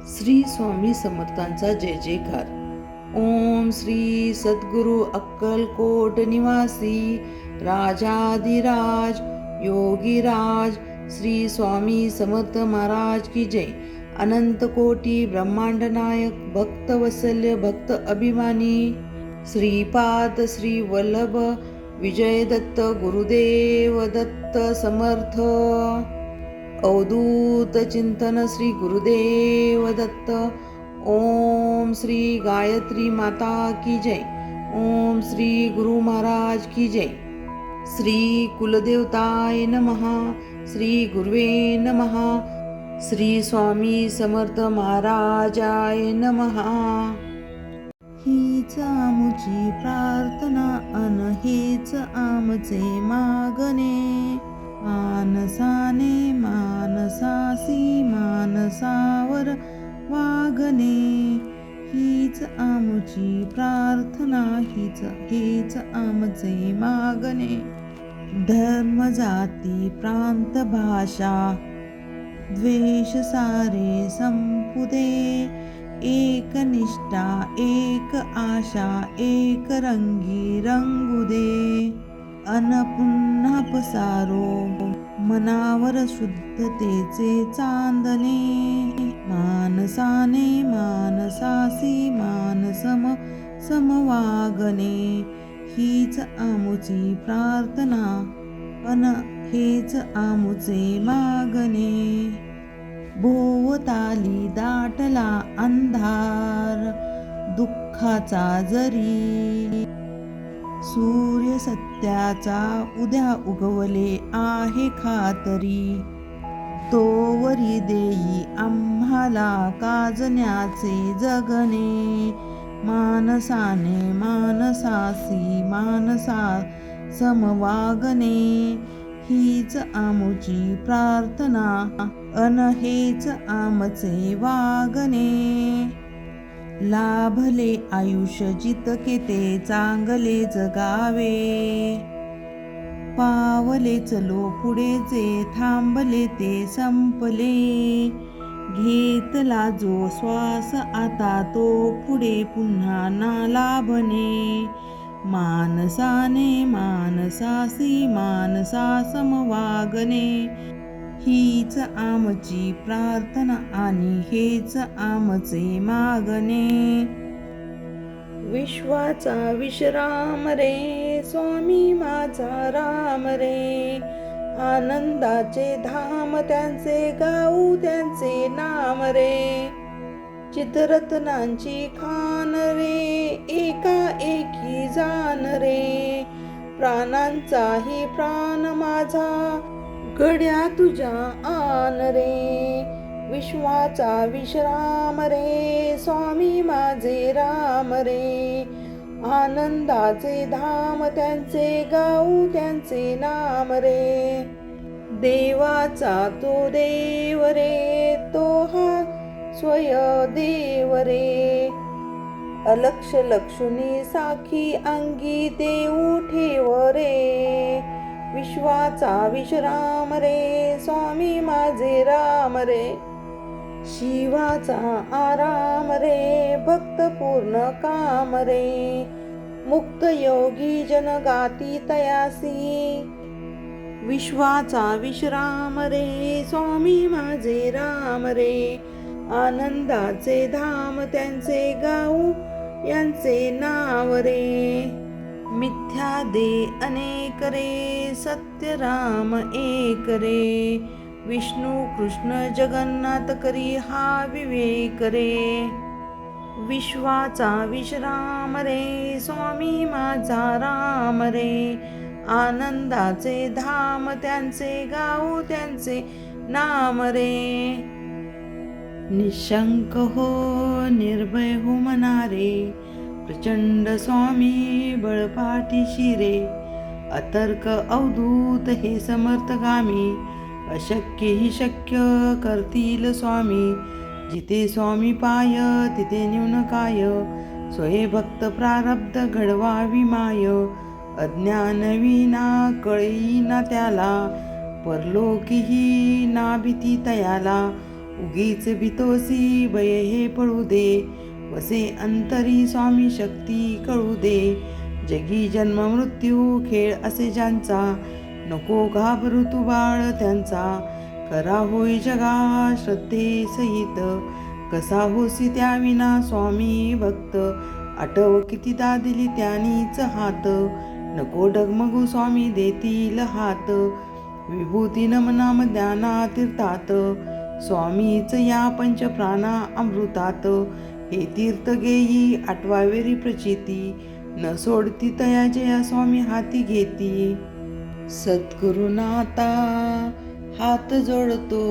श्री स्वामी समर्थांचा जय जयकार. ओम श्री सद्गुरु अक्कलकोट निवासी राजाधिराज योगीराज श्री स्वामी समर्थ महाराज की जय. अनंत कोटी ब्रह्मांड नायक भक्त वत्सल्य भक्त अभिमानी श्रीपाद श्री वल्लभ विजय दत्त गुरुदेव दत्त समर्थ. अवधूत चिंतन श्री गुरुदेव दत्त. ओम श्री गायत्री माता की जय. ओम श्री गुरु महाराज की जय. श्री कुलदेवताय नमः. श्री गुरुवे नमः. श्री स्वामी समर्थ महाराजाय नमः. हीच आमुची प्रार्थना अन हेच आमचे मागणे. मानसाने मानसासी मानसावर वागणे. हीच आमुची प्रार्थना हेच आमचे मागणे. धर्म जाती प्रांत भाषा द्वेष सारे संपुदे. एक निष्ठा एक आशा एक रंगी रंगुदे. अन पुन्हा पसारो मनावर शुद्धतेचे चांदणे. मानसाने मानसासी मानसम समवागणे. हीच आमुची प्रार्थना अन हेच आमुचे मागणे. भोवताली दाटला अंधार दुःखाचा जरी. सूर्य सत्याचा उद्या उगवले आहे खातरी. तोवरी देई आम्हाला काजण्याचे जगणे. मानसाने मानसासी मानसा समवागणे. हीच आमुची प्रार्थना अन हेच आमचे वागणे. लाभले आयुष्य जितके ते चांगले जगावे. पावले चलो पुढे जे थांबले ते संपले. घेतला जो श्वास आता तो पुढे पुन्हा ना लाभणे. मानसाने मानसासी मानसा समवागणे. हीच आमची प्रार्थना आणि हेच आमचे मागणे. विश्वाचा विश्राम रे स्वामी माझा राम रे. आनंदाचे धाम त्यांचे गाऊ त्यांचे नाम रे. चित्ररत्नांची खान रे एका एकी जान रे. प्राणांचाही प्राण माझा गड्या तुझ्या आन रे. विश्वाचा विश्राम रे स्वामी माझे राम रे. आनंदाचे धाम त्यांचे गाऊ त्यांचे नाम रे. देवाचा तो देव रे तो हा स्वयंदेव रे. अलक्ष लक्ष्मी साखी अंगी देऊ ठेव रे. विश्वाचा विश्राम रे स्वामी माझे राम रे. शिवाचा आराम रे भक्त पूर्ण काम रे. मुक्त योगी जन गाती तयासी. विश्वाचा विश्राम रे स्वामी माझे राम रे. आनंदाचे धाम त्यांचे गाऊ यांचे नाव रे. मिथ्या दे अनेक रे सत्य राम एक रे. विष्णू कृष्ण जगन्नाथ करी हा विवेक रे. विश्वाचा विश्राम रे स्वामी माझा राम रे. आनंदाचे धाम त्यांचे गाऊ त्यांचे नाम रे. निशंक हो निर्भय हो मनारे. प्रचंड स्वामी बळपाठीशी रे. अतर्क अवधूत हे समर्थगामी. अशक्य ही शक्य करतील स्वामी. जिथे स्वामी पाय तिथे न्यून काय. स्वये भक्त प्रारब्ध घडवावी माय. अज्ञान विना कळीना त्याला. परलोकीही ना भीती तयाला. उगीच भितोसी भय हे पळू दे, वसे अंतरी स्वामी शक्ती कळू दे. जगी जन्म मृत्यू खेळ असे ज्यांचा, नको घाबरू तू बाळ त्यांचा. खरा होई जगा श्रद्धे सहित, कसा होसी त्या विना स्वामी भक्त. आठव कितीदा दिली त्यानीच हात, नको डगमगू स्वामी देतील हात. विभूती नमनाम ज्ञाना तीर्थात, स्वामीच या पंचप्राणा अमृतात. हे तीर्थ घेई आठवावेरी प्रचिती, न सोडती तया जया स्वामी हाती घेती. सद्गुरुनाथा हात जोडतो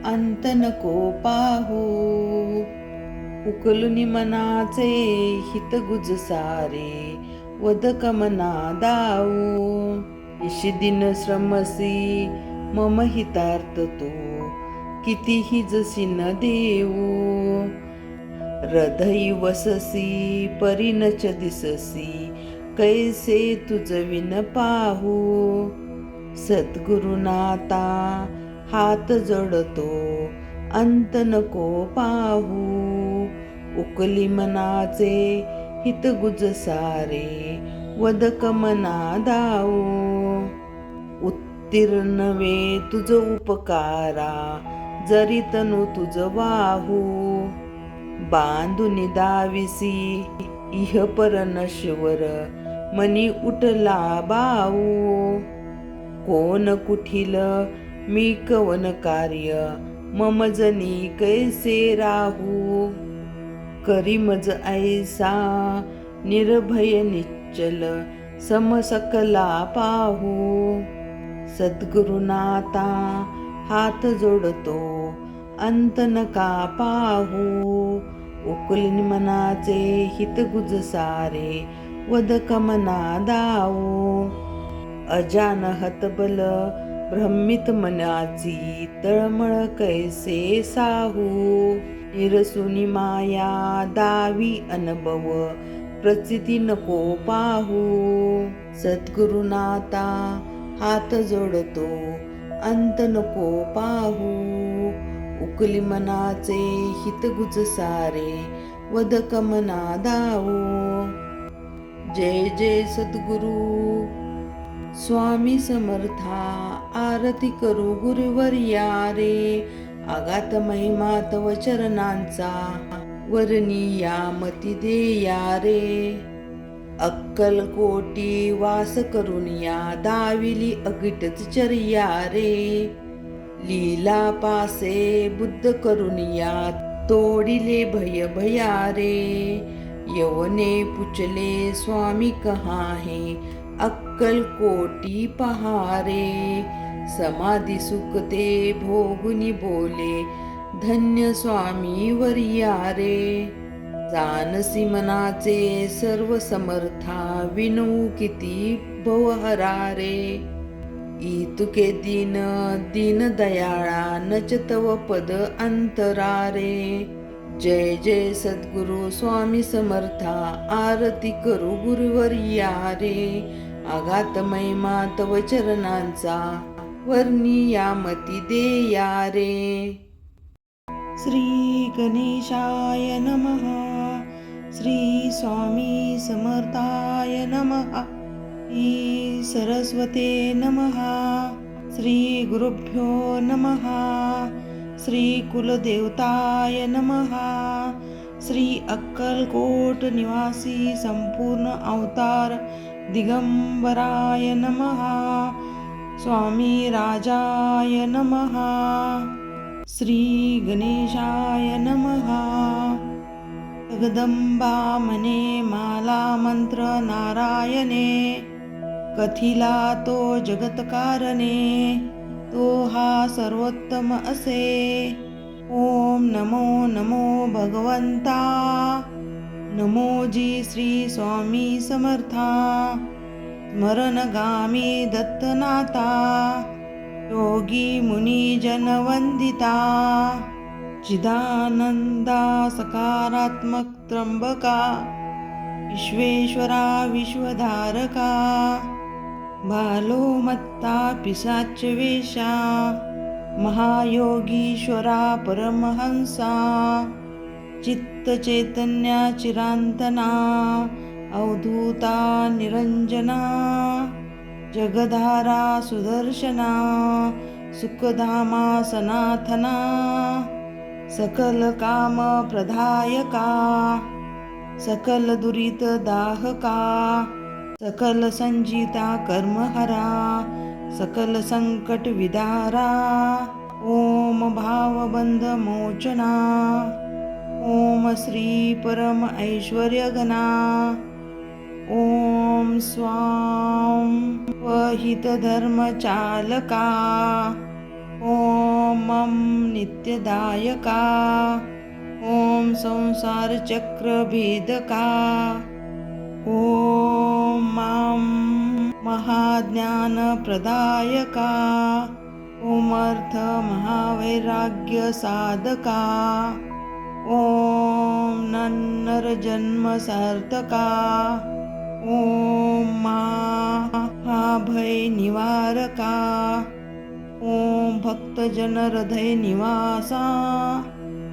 अंत नको पाहू, उकलुनी मनाचे हित गुज सारे, वदक मना दाऊ. इशी दिन श्रमसी मम हितार्थ तू, कितीही जसी न देऊ. हृदयी वससी परिनच दिससी, कैसे तुझ विन पाहू. सद्गुरुनाथा हात जोडतो अंत नको पाहू, उकली मनाचे हित गुज सारे, वदक मना दाऊ. उत्तीर्ण वे तुझ उपकारा, जरी तनु तुझ वाहू. बांधुनी दाविसी इह पर नश्वर, मनी उठला बाऊ. कोण कुठील मी कवन कार्य, मम जनी कैसे राहू. करी मज ऐसा निर्भय निश्चल, समसकला पाहू. सद्गुरुनाथा हात जोडतो अंत नका पाहू, उकलिन मनाचे हित गुज सारे, वदक मना दाऊ. अजान हतबल भ्रमित मनाची, तळमळ कैसे साहू. निरसुनी माया दावी अनुभव, प्रचिती नको पाहू. सद्गुरुनाथा हात जोडतो अंत नको पाहू, उकली मनाचे हित गुज सारे, वदक मना दाऊ. जय जय सद्गुरु स्वामी समर्था, आरती करू गुरुवर्या रे. आगात महिमा तव चरणांचा, वर्णिया मती देया रे. अक्कल कोटी वास करून या, दाविली अगिटच चर्या रे. लीला पासे बुद्ध करून या, तोडिले भय भया रे. यवने पुचले स्वामी कहा है, अक्कल कोटी पहारे. समाधी सुखते भोगुनी बोले, धन्य स्वामी वर्या रे. जानसी मनाचे सर्व समर्था, विनवू किती भवहरा रे. इतुके दीन दीन दयाळा, नच तव पद अंतरा रे. जय जय सद्गुरु स्वामी समर्था, आरती करू गुरुवर्या रे. आघात महिमा तव चरणांचा, वर्णिया मती देया रे. श्री गणेशाय नमः, श्री स्वामी समर्थाय नमः, श्री सरस्वते नमः, श्री गुरुभ्यो नमः, श्री कुलदेवताय नमः, श्री अक्कलकोट निवासी संपूर्ण अवतार दिगंबराय नमः, स्वामी राजाय नमः, श्री गणेशाय नमः. जगदंबा मने माला मंत्र नारायणे, कथिला तो जगतकारणे, तो हा सर्वोत्तम असे. ओम नमो नमो भगवंता, नमो जी श्री स्वामी समर्था. स्मरणगामी दत्तनाथा, योगी मुनी जनवंदिता. चिदानंदा सकारात्मक त्र्यंबका, विश्वेश्वरा विश्वधारका. बालो मत्ता पिशाच वेशा, महायोगीश्वरा परमहंसा चित्तचैतन्या चिरांतना अवधूता निरंजना जगधारा सुदर्शना सुखधामा सनाथना सकल काम प्रदायका सकल दुरित दाहका सकल संजिता कर्महरा सकल संकट विदारा ओम भावबंध मोचना ओम श्री परम ऐश्वर्यघना ओम स्वाम वहित धर्मचालका ओम मम नित्यदायका ओम संसार चक्र भेदका ओम मां महाज्ञान प्रदायका ओम अर्थ महावैराग्य साधका ओम नन्नर जन्म सार्थका ओम महाभय निवारका ओम भक्तजन हृदय निवासा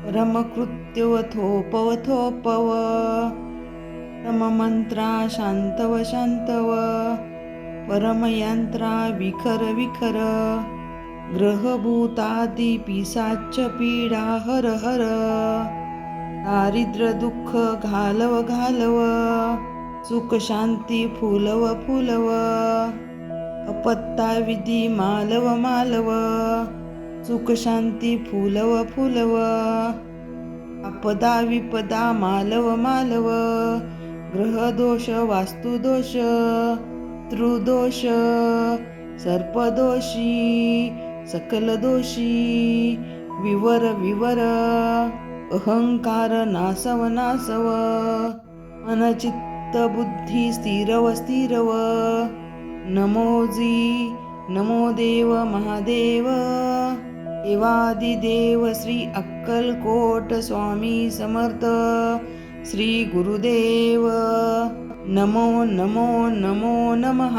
परमकृत्युवथोपवथोपव परममंत्रा शांतव शांतव परमयंत्रा विखर विखर ग्रहभूतादि पिशाच पीडा हर हर दारिद्र्य दुःख घालव घालव सुख शांती फुलव फुलव अपत्ता विधी मालव मालव सुख शांती फुलव फुलव आपदा विपदा मालव मालव ग्रहदोष वास्तुदोष त्रुदोष सर्पदोषी सकल दोषी विवर विवर अहंकार नासव नासव मनचित्त बुद्धी स्थिरव स्थिरव नमोजी नमो देव महादेव देवादिदेव श्री अक्कलकोट स्वामी समर्थ श्री गुरुदेव नमो नमो नमो नमः।